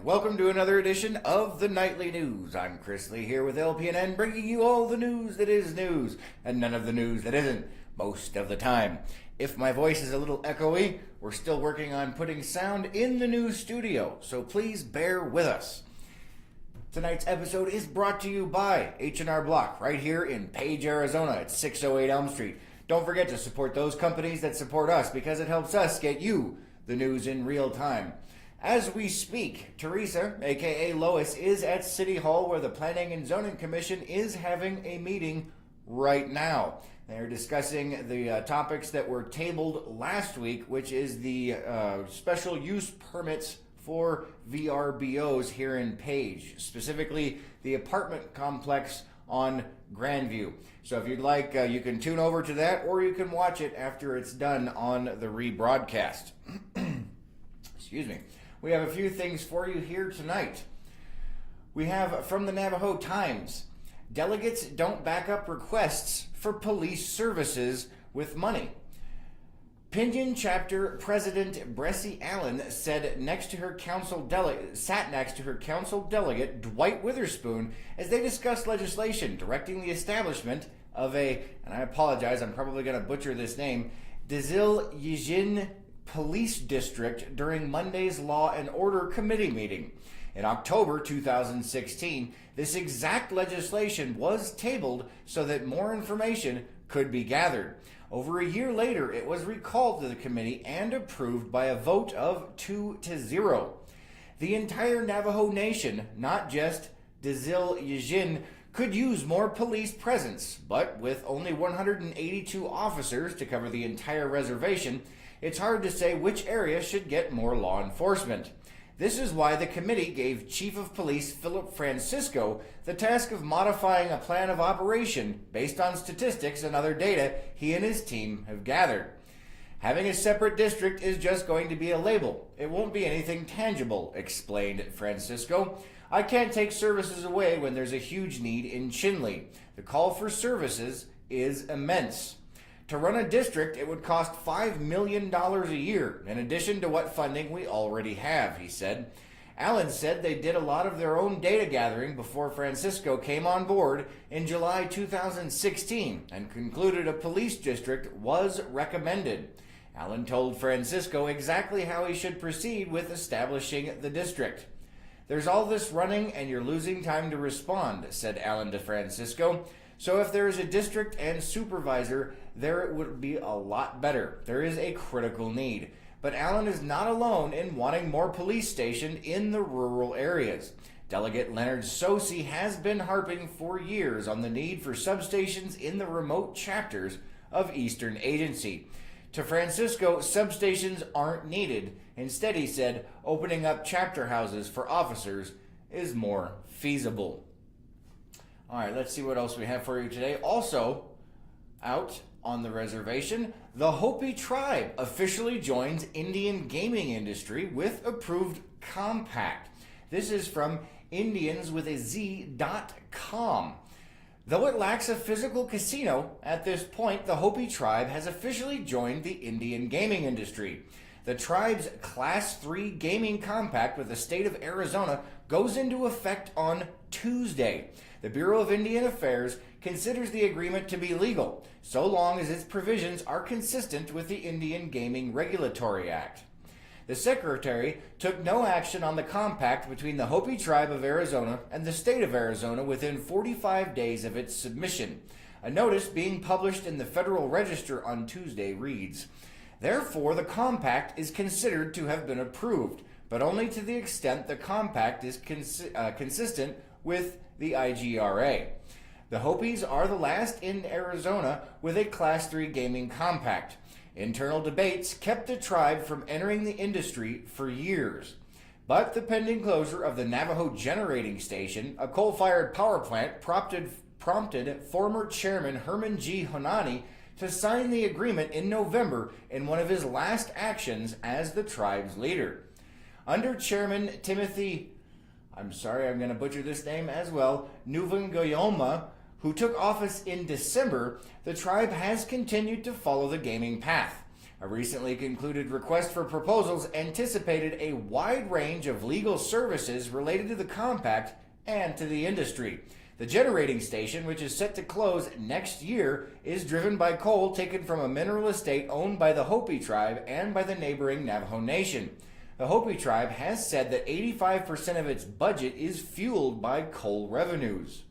welcome to another edition of the Nightly News. I'm Chris Lee here with LPNN, bringing you all the news that is news, and none of the news that isn't, most of the time. If my voice is a little echoey, we're still working on putting sound in the news studio, so please bear with us. Tonight's episode is brought to you by H&R Block, right here in Page, Arizona at 608 Elm Street. Don't forget to support those companies that support us, because it helps us get you the news in real time. As we speak, Teresa, aka Lois, is at City Hall, where the Planning and Zoning Commission is having a meeting right now. They're discussing the topics that were tabled last week, which is the special use permits for VRBOs here in Page, specifically the apartment complex on Grandview. So if you'd like, you can tune over to that, or you can watch it after it's done on the rebroadcast. Excuse me. We have a few things for you here tonight. We have from the Navajo Times, delegates don't back up requests for police services with money. Pinion Chapter President Bressie Allen sat next to her council delegate Dwight Witherspoon as they discussed legislation directing the establishment of and I apologize, I'm probably going to butcher this name, Dizil Yijin Police District during Monday's Law and Order Committee meeting. In October 2016, this exact legislation was tabled so that more information could be gathered. Over a year later, it was recalled to the committee and approved by a vote of 2-0. The entire Navajo Nation, not just Dizil Yijin, could use more police presence, but with only 182 officers to cover the entire reservation, it's hard to say which area should get more law enforcement. This is why the committee gave Chief of Police Philip Francisco the task of modifying a plan of operation based on statistics and other data he and his team have gathered. Having a separate district is just going to be a label. It won't be anything tangible, explained Francisco. I can't take services away when there's a huge need in Chinle. The call for services is immense. To run a district, it would cost $5 million a year, in addition to what funding we already have, he said. Allen said they did a lot of their own data gathering before Francisco came on board in July 2016 and concluded a police district was recommended. Allen told Francisco exactly how he should proceed with establishing the district. There's all this running and you're losing time to respond, said Allen to Francisco. So if there is a district and supervisor, there it would be a lot better. There is a critical need. But Allen is not alone in wanting more police stationed in the rural areas. Delegate Leonard Sosi has been harping for years on the need for substations in the remote chapters of Eastern Agency. To Francisco, substations aren't needed. Instead, he said, opening up chapter houses for officers is more feasible. All right, let's see what else we have for you today. Also, out on the reservation, the Hopi tribe officially joins Indian gaming industry with approved compact. This is from indianswithaz.com. Though it lacks a physical casino, at this point, the Hopi tribe has officially joined the Indian gaming industry. The tribe's Class 3 gaming compact with the state of Arizona goes into effect on Tuesday. The Bureau of Indian Affairs considers the agreement to be legal, so long as its provisions are consistent with the Indian Gaming Regulatory Act. The Secretary took no action on the compact between the Hopi Tribe of Arizona and the state of Arizona within 45 days of its submission. A notice being published in the Federal Register on Tuesday reads, therefore, the compact is considered to have been approved, but only to the extent the compact is consistent with the IGRA. The Hopis are the last in Arizona with a Class 3 gaming compact. Internal debates kept the tribe from entering the industry for years. But the pending closure of the Navajo Generating Station, a coal-fired power plant, prompted former chairman Herman G. Honani to sign the agreement in November in one of his last actions as the tribe's leader. Under Chairman Timothy, I'm going to butcher this name as well, Nuvangoyoma, who took office in December, the tribe has continued to follow the gaming path. A recently concluded request for proposals anticipated a wide range of legal services related to the compact and to the industry. The generating station, which is set to close next year, is driven by coal taken from a mineral estate owned by the Hopi tribe and by the neighboring Navajo Nation. The Hopi tribe has said that 85% of its budget is fueled by coal revenues.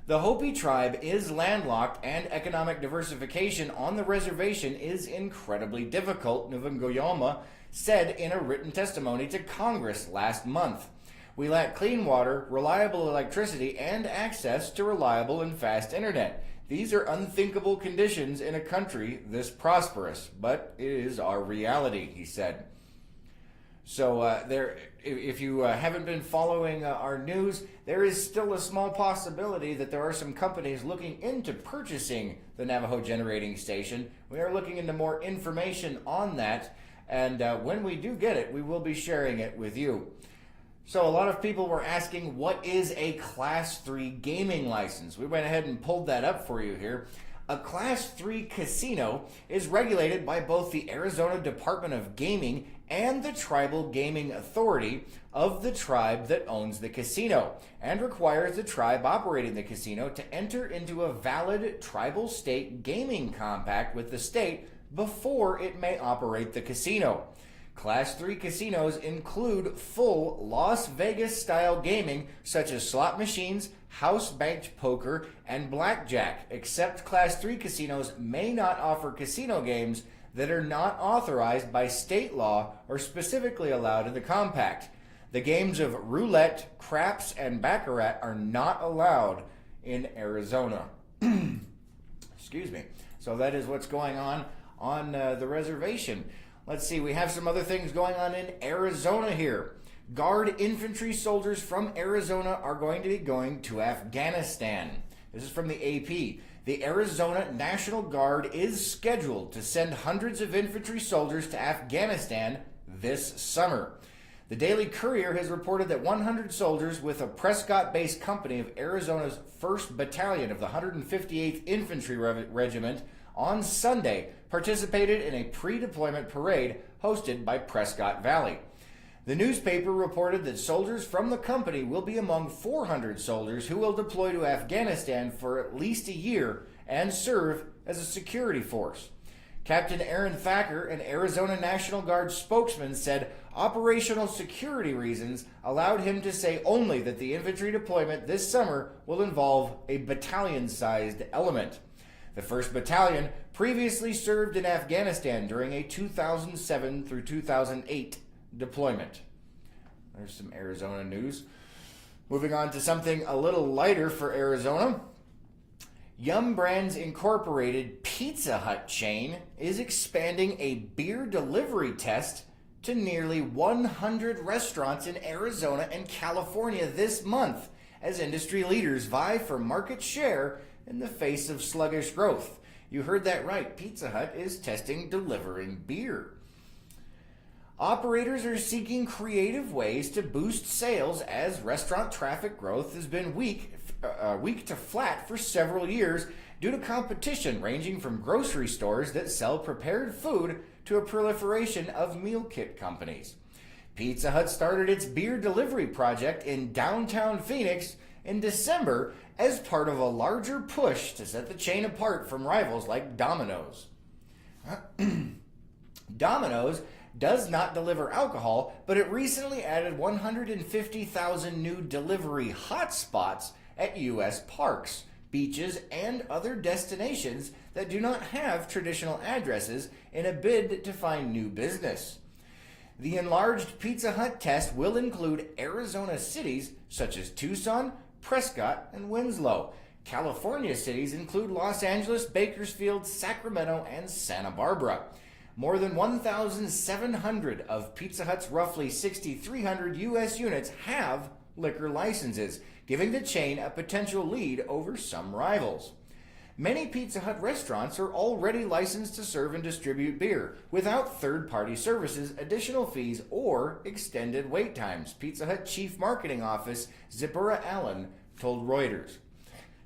The Hopi tribe is landlocked and economic diversification on the reservation is incredibly difficult, Nguyengoyama said in a written testimony to Congress last month. We lack clean water, reliable electricity, and access to reliable and fast internet. These are unthinkable conditions in a country this prosperous, but it is our reality, he said. So if you haven't been following our news, there is still a small possibility that there are some companies looking into purchasing the Navajo generating station. We are looking into more information on that, and when we do get it, we will be sharing it with you. So a lot of people were asking, what is a Class 3 gaming license? We went ahead and pulled that up for you here. A Class 3 casino is regulated by both the Arizona Department of Gaming and the Tribal Gaming Authority of the tribe that owns the casino, and requires the tribe operating the casino to enter into a valid tribal state gaming compact with the state before it may operate the casino. Class 3 casinos include full Las Vegas-style gaming such as slot machines, house-banked poker, and blackjack, except Class 3 casinos may not offer casino games that are not authorized by state law or specifically allowed in the compact. The games of roulette, craps, and baccarat are not allowed in Arizona. Excuse me. So that is what's going on the reservation. Let's see, we have some other things going on in Arizona here. Guard infantry soldiers from Arizona are going to be going to Afghanistan. This is from the AP. The Arizona National Guard is scheduled to send hundreds of infantry soldiers to Afghanistan this summer. The Daily Courier has reported that 100 soldiers with a Prescott-based company of Arizona's 1st Battalion of the 158th Infantry Regiment on Sunday participated in a pre-deployment parade hosted by Prescott Valley. The newspaper reported that soldiers from the company will be among 400 soldiers who will deploy to Afghanistan for at least a year and serve as a security force. Captain Aaron Thacker, an Arizona National Guard spokesman, said operational security reasons allowed him to say only that the infantry deployment this summer will involve a battalion-sized element. The 1st Battalion previously served in Afghanistan during a 2007 through 2008 deployment. There's some Arizona news. Moving on to something a little lighter for Arizona. Yum Brands Incorporated Pizza Hut chain is expanding a beer delivery test to nearly 100 restaurants in Arizona and California this month as industry leaders vie for market share in the face of sluggish growth. You heard that right. Pizza Hut is testing delivering beer. Operators are seeking creative ways to boost sales as restaurant traffic growth has been weak to flat for several years due to competition ranging from grocery stores that sell prepared food to a proliferation of meal kit companies. Pizza Hut started its beer delivery project in downtown Phoenix in December as part of a larger push to set the chain apart from rivals like Domino's. Domino's does not deliver alcohol, but it recently added 150,000 new delivery hotspots at U.S. parks, beaches, and other destinations that do not have traditional addresses in a bid to find new business. The enlarged Pizza Hut test will include Arizona cities such as Tucson, Prescott, and Winslow. California cities include Los Angeles, Bakersfield, Sacramento, and Santa Barbara. More than 1,700 of Pizza Hut's roughly 6,300 U.S. units have liquor licenses, giving the chain a potential lead over some rivals. Many Pizza Hut restaurants are already licensed to serve and distribute beer without third-party services, additional fees, or extended wait times, Pizza Hut Chief Marketing Officer Zipporah Allen told Reuters.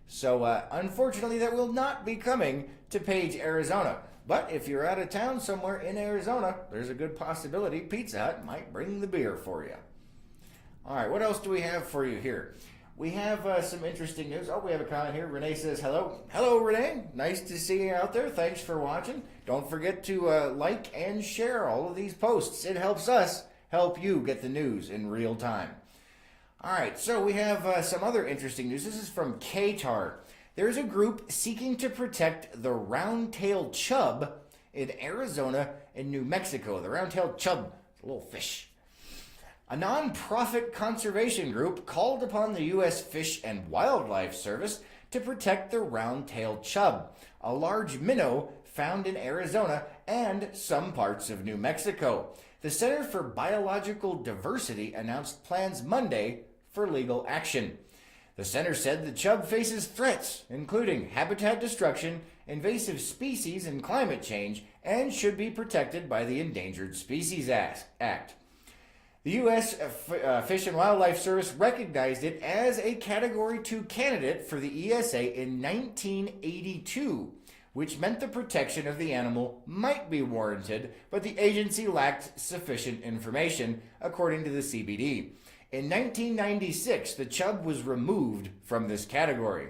So, unfortunately, that will not be coming to Page, Arizona. But if you're out of town somewhere in Arizona, there's a good possibility Pizza Hut might bring the beer for you. All right, what else do we have for you here? We have some interesting news. Oh, we have a comment here. Renee says hello. Hello, Renee. Nice to see you out there. Thanks for watching. Don't forget to like and share all of these posts. It helps us help you get the news in real time. All right, so we have some other interesting news. This is from KTAR. There's a group seeking to protect the round-tailed chub in Arizona and New Mexico. The round-tailed chub is a little fish. A non-profit conservation group called upon the U.S. Fish and Wildlife Service to protect the round-tailed chub, a large minnow found in Arizona and some parts of New Mexico. The Center for Biological Diversity announced plans Monday for legal action. The center said the chub faces threats, including habitat destruction, invasive species, and climate change, and should be protected by the Endangered Species Act. The U.S. Fish and Wildlife Service recognized it as a Category 2 candidate for the ESA in 1982, which meant the protection of the animal might be warranted, but the agency lacked sufficient information, according to the CBD. In 1996, the chub was removed from this category.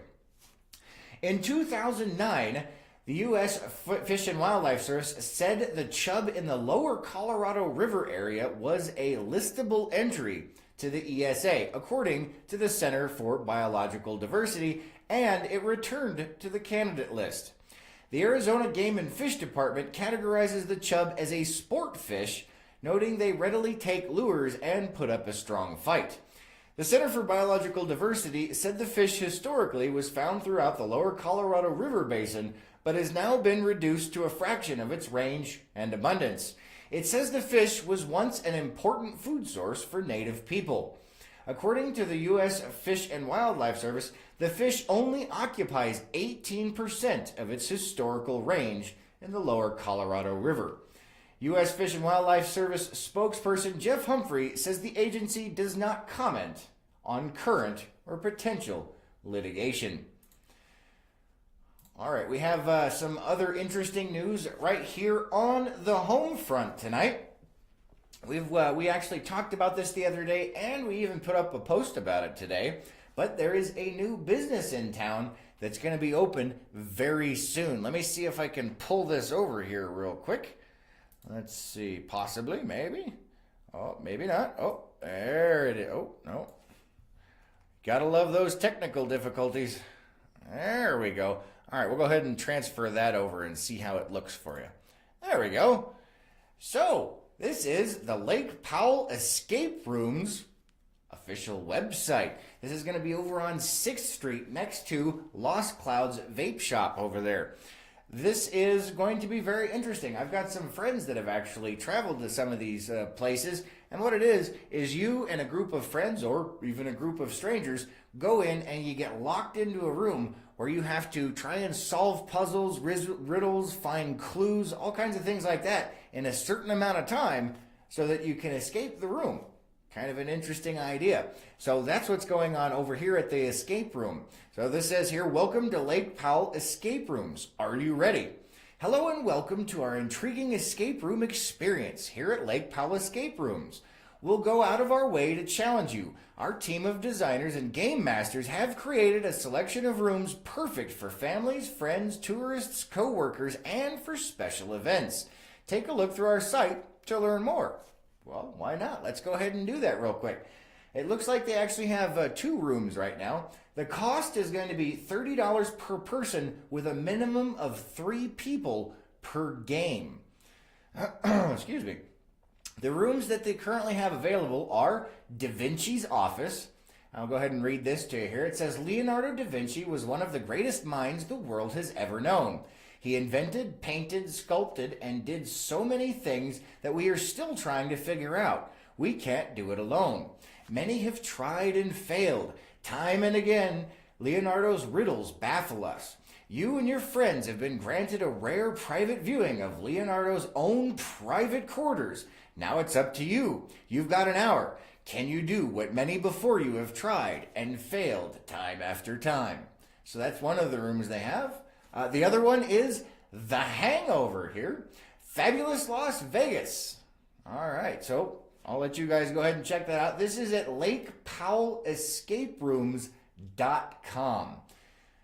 In 2009, the U.S. Fish and Wildlife Service said the chub in the lower Colorado River area was a listable entry to the ESA, according to the Center for Biological Diversity, and it returned to the candidate list. The Arizona Game and Fish Department categorizes the chub as a sport fish, noting they readily take lures and put up a strong fight. The Center for Biological Diversity said the fish historically was found throughout the lower Colorado River basin, but has now been reduced to a fraction of its range and abundance. It says the fish was once an important food source for native people. According to the U.S. Fish and Wildlife Service, the fish only occupies 18% of its historical range in the lower Colorado River. U.S. Fish and Wildlife Service spokesperson Jeff Humphrey says the agency does not comment on current or potential litigation. All right, we have some other interesting news right here on the home front tonight. We actually talked about this the other day, and we even put up a post about it today. But there is a new business in town that's going to be open very soon. Let me see if I can pull this over here real quick. Let's see, possibly, maybe. Oh, maybe not. Oh, there it is. Oh, no. Gotta love those technical difficulties. There we go. All right, we'll go ahead and transfer that over and see how it looks for you. There we go. So, this is the Lake Powell Escape Rooms official website. This is going to be over on 6th Street next to Lost Clouds Vape Shop over there. This is going to be very interesting. I've got some friends that have actually traveled to some of these places, and what it is you and a group of friends or even a group of strangers go in and you get locked into a room where you have to try and solve puzzles, riddles, find clues, all kinds of things like that in a certain amount of time so that you can escape the room. Kind of an interesting idea. So that's what's going on over here at the escape room. So this says here, welcome to Lake Powell Escape Rooms. Are you ready? Hello and welcome to our intriguing escape room experience here at Lake Powell Escape Rooms. We'll go out of our way to challenge you. Our team of designers and game masters have created a selection of rooms perfect for families, friends, tourists, co-workers, and for special events. Take a look through our site to learn more. Well, why not? Let's go ahead and do that real quick. It looks like they actually have 2 rooms right now. The cost is going to be $30 per person with a minimum of 3 people per game. Excuse me. The rooms that they currently have available are Da Vinci's office. I'll go ahead and read this to you here. It says, Leonardo da Vinci was one of the greatest minds the world has ever known. He invented, painted, sculpted, and did so many things that we are still trying to figure out. We can't do it alone. Many have tried and failed. Time and again, Leonardo's riddles baffle us. You and your friends have been granted a rare private viewing of Leonardo's own private quarters. Now it's up to you. You've got an hour. Can you do what many before you have tried and failed time after time? So that's one of the rooms they have. The other one is The Hangover here. Fabulous Las Vegas. All right, so I'll let you guys go ahead and check that out. This is at LakePowellEscapeRooms.com.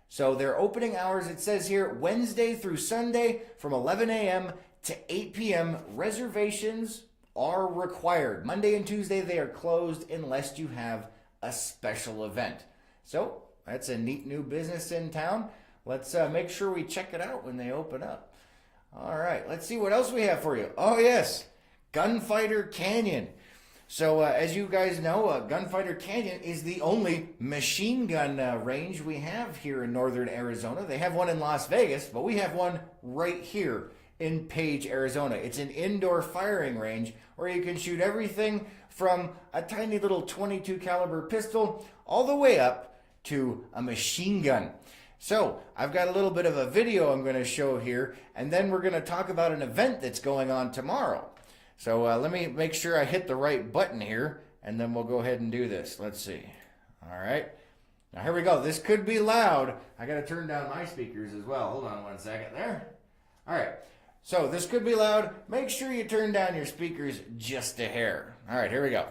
So their opening hours, it says here, Wednesday through Sunday from 11 a.m. to 8 p.m. Reservations are required. Monday and Tuesday, they are closed unless you have a special event. So that's a neat new business in town. Let's make sure we check it out when they open up. All right, let's see what else we have for you. Oh, yes, Gunfighter Canyon. So as you guys know, Gunfighter Canyon is the only machine gun range we have here in northern Arizona. They have one in Las Vegas, but we have one right here in Page, Arizona. It's an indoor firing range where you can shoot everything from a tiny little .22 caliber pistol all the way up to a machine gun. So I've got a little bit of a video I'm going to show here, and then we're going to talk about an event that's going on tomorrow. So let me make sure I hit the right button here, and then we'll go ahead and do this. Let's see. All right. Now here we go. This could be loud. I got to turn down my speakers as well. Hold on one second there. All right. So this could be loud. Make sure you turn down your speakers just a hair. All right, here we go.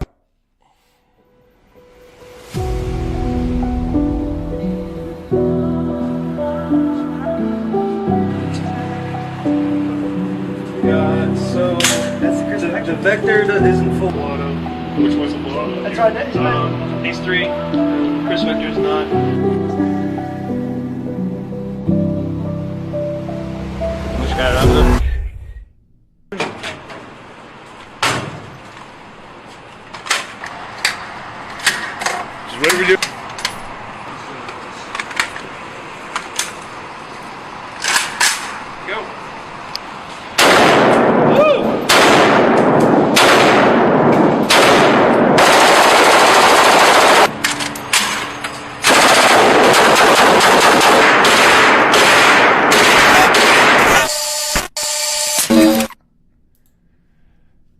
So the Vector isn't full auto. Which one's the full auto? I tried that. These three. Chris Vector's not. Which got it up there? Just what do we do? Go.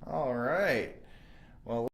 All right. Well,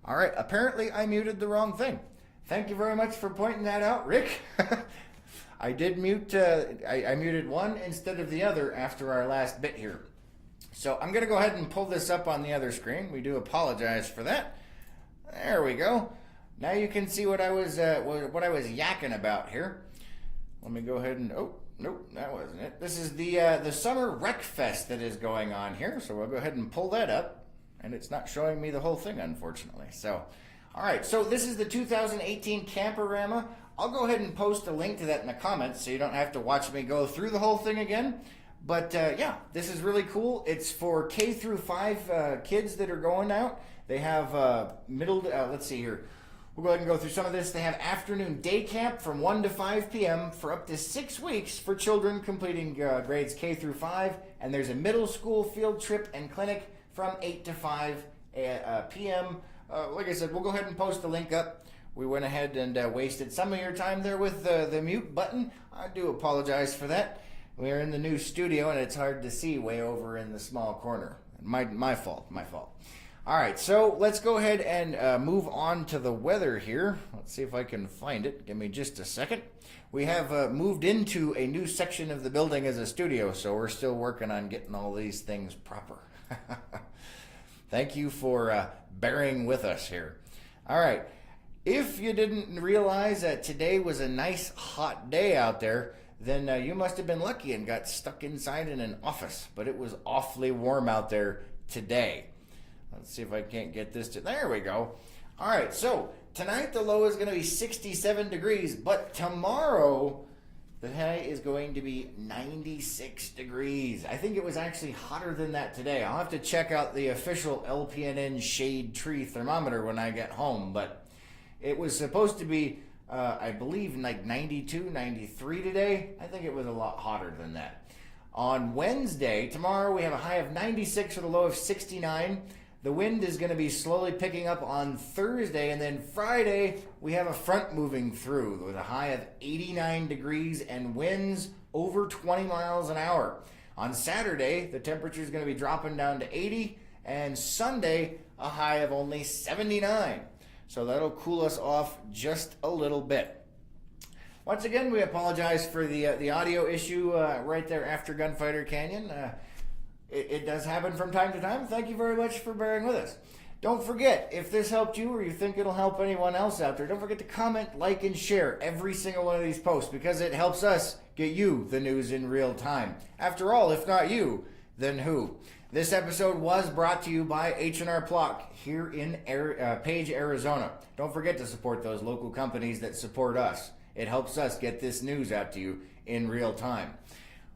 All right, apparently I muted the wrong thing. Thank you very much for pointing that out, Rick. I did mute, I muted one instead of the other after our last bit here. So I'm going to go ahead and pull this up on the other screen. We do apologize for that. There we go. Now you can see what I was yakking about here. Let me go ahead and, oh, nope, that wasn't it. This is the Summer Rec Fest that is going on here. So we'll go ahead and pull that up. And it's not showing me the whole thing, unfortunately. So, all right, so this is the 2018 Camperama. I'll go ahead and post a link to that in the comments so you don't have to watch me go through the whole thing again. But yeah, this is really cool. It's for K through 5 kids that are going out. They have let's see here. We'll go ahead and go through some of this. They have afternoon day camp from 1 to 5 p.m. for up to 6 weeks for children completing grades K through 5. And there's a middle school field trip and clinic from 8 to 5 p.m. Like I said, we'll go ahead and post the link up. We went ahead and wasted some of your time there with the mute button. I do apologize for that. We're in the new studio and it's hard to see way over in the small corner. My fault. All right, so let's go ahead and move on to the weather here. Let's see if I can find it. Give me just a second. We have moved into a new section of the building as a studio, so we're still working on getting all these things proper. Thank you for bearing with us here. All right. If you didn't realize that today was a nice hot day out there, then you must have been lucky and got stuck inside in an office. But it was awfully warm out there today. Let's see if I can't get this to... There we go. All right. So tonight the low is going to be 67 degrees. But tomorrow the high is going to be 96 degrees. I think it was actually hotter than that today. I'll have to check out the official LPNN shade tree thermometer when I get home. But it was supposed to be, I believe, like 92, 93 today. I think it was a lot hotter than that. On Wednesday, tomorrow, we have a high of 96 with a low of 69. The wind is going to be slowly picking up on Thursday, and then Friday, we have a front moving through with a high of 89 degrees and winds over 20 miles an hour. On Saturday, the temperature is going to be dropping down to 80, and Sunday, a high of only 79. So that'll cool us off just a little bit. Once again, we apologize for the audio issue right there after Gunfighter Canyon. It does happen from time to time. Thank you very much for bearing with us. Don't forget, if this helped you or you think it'll help anyone else out there, don't forget to comment, like, and share every single one of these posts because it helps us get you the news in real time. After all, if not you, then who? This episode was brought to you by H&R Block here in Page, Arizona. Don't forget to support those local companies that support us. It helps us get this news out to you in real time.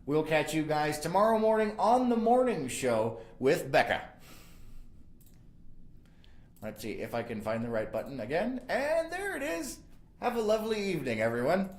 We'll catch you guys tomorrow morning on the morning show with Becca. Let's see if I can find the right button again. And there it is. Have a lovely evening, everyone.